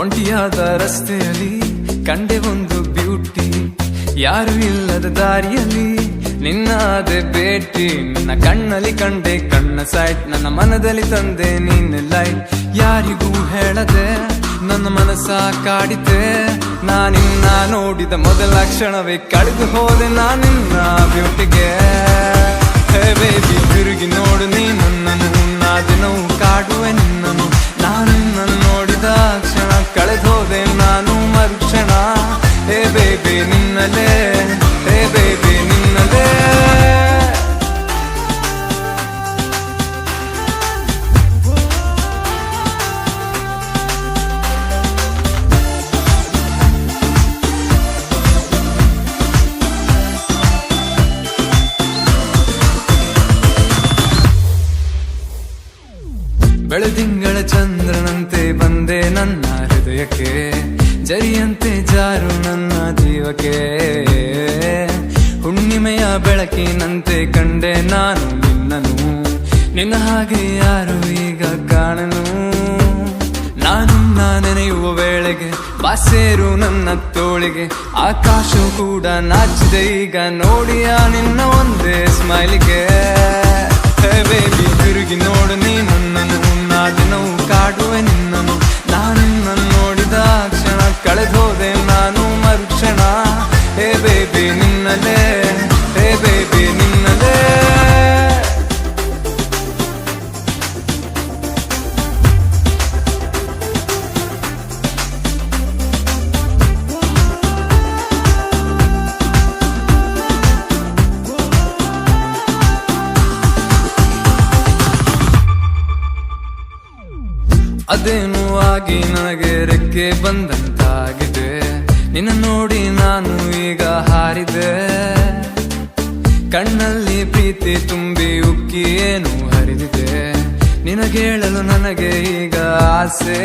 ಒಂಟಿಯಾದ ರಸ್ತೆಯಲ್ಲಿ ಕಂಡೆ ಒಂದು ಬ್ಯೂಟಿ, ಯಾರು ಇಲ್ಲದ ದಾರಿಯಲ್ಲಿ ನಿನ್ನಾದೆ ಭೇಟಿ. ನಿನ್ನ ಕಣ್ಣಲ್ಲಿ ಕಂಡೆ ಕಣ್ಣ ಸೈಟ್, ನನ್ನ ಮನದಲ್ಲಿ ತಂದೆ ನೀನೆ ಲೈಟ್. ಯಾರಿಗೂ ಹೇಳದೆ ನನ್ನ ಮನಸ್ಸ ಕಾಡಿದೆ, ನಾನಿನ್ನ ನೋಡಿದ ಮೊದಲ ಕ್ಷಣವೇ ಕಳೆದು ಹೋದೆ ನಾನಿನ್ನ ಬ್ಯೂಟಿಗೆ. ಹೇ ಬೇಬಿ ತಿರುಗಿ ನೋಡು ನೀ ನನ್ನನ್ನು, ನಾ ದಿನವೂ ಕಾಡುವೆ ನಿನ್ನನು. ನಾನು ನೋಡಿದ ಕ್ಷಣ ಕಳೆದು ಹೋದೆ ನಾನು ಮರುಕ್ಷಣ. Hey baby ನಿನ್ನಲೇ, hey baby ನಿನ್ನಲೇ. ಬೆಳದಿಂಗಳ ಚಂದ್ರನಂತೆ ಬಂದೆ ನನ್ನ ಹೃದಯಕ್ಕೆ, ಜರಿಯಂತೆ ಜಾರು ನನ್ನ ಜೀವಕ್ಕೆ. ಹುಣ್ಣಿಮೆಯ ಬೆಳಕಿನಂತೆ ಕಂಡೆ ನಾನು ನಿನ್ನನು, ನಿನ್ನ ಹಾಗೆ ಯಾರು ಈಗ ಕಾಣನು. ನಾನು ನೆನೆಯುವ ವೇಳೆಗೆ ಬಾಸೇರು ನನ್ನ ತೋಳಿಗೆ, ಆಕಾಶವು ಕೂಡ ನಾಚಿದೆ ಈಗ ನೋಡಿಯ ನಿನ್ನ ಒಂದೇ ಸ್ಮೈಲಿಗೆ. ಹೇ ಬೇಬಿ ತಿರುಗಿ ನೋಡು ನೀ ನನ್ನನು, ನಾ ದಿನವೂ ಕಾಡುವೆ ನಿನ್ನನು. ನಾನು ನೋಡಿದ ಕ್ಷಣ ಕಳೆದು ಹೋದೆ ನಾನು ಮರುಕ್ಷಣ. Hey baby ನಿನ್ನಲೇ, hey baby ನಿನ್ನಲೇ. ಅದೇನು ಆಗಿ ನನಗೆ ರೆಕ್ಕೆ ಬಂದಂತಾಗಿದೆ, ನಿನ್ನ ನೋಡಿ ನಾನು ಈಗ ಹಾರಿದೆ. ಕಣ್ಣಲ್ಲಿ ಪ್ರೀತಿ ತುಂಬಿ ಉಕ್ಕಿ ಏನು ಹರಿದಿದೆ, ನಿನಗೇಳಲು ನನಗೆ ಈಗ ಆಸೆ.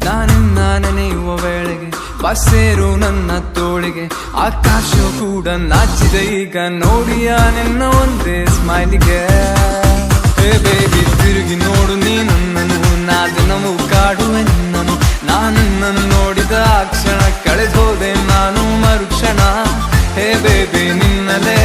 ನಾನಿನ್ನ ನೆನೆಯುವ ವೇಳೆಗೆ ಬಸ್ಸೇರು ನನ್ನ ತೋಳಿಗೆ, ಆಕಾಶವು ಕೂಡ ನಾಚಿದೆ ಈಗ ನೋಡಿಯ ನಿನ್ನ ಒಂದೇ ಸ್ಮೈಲಿಗೆ. ಹೇ ಬೇಬಿ ತಿರುಗಿ ನೋಡು ನೀ ನನ್ನನು, ನಾ ದಿನವೂ ಕಾಡುವೆ ನಿನ್ನನು. ನಾನು ನೋಡಿದ ಕ್ಷಣ ಕಳೆದು ಹೋದೆ ನಾನು ಮರುಕ್ಷಣ. Hey baby ನಿನ್ನಲೇ.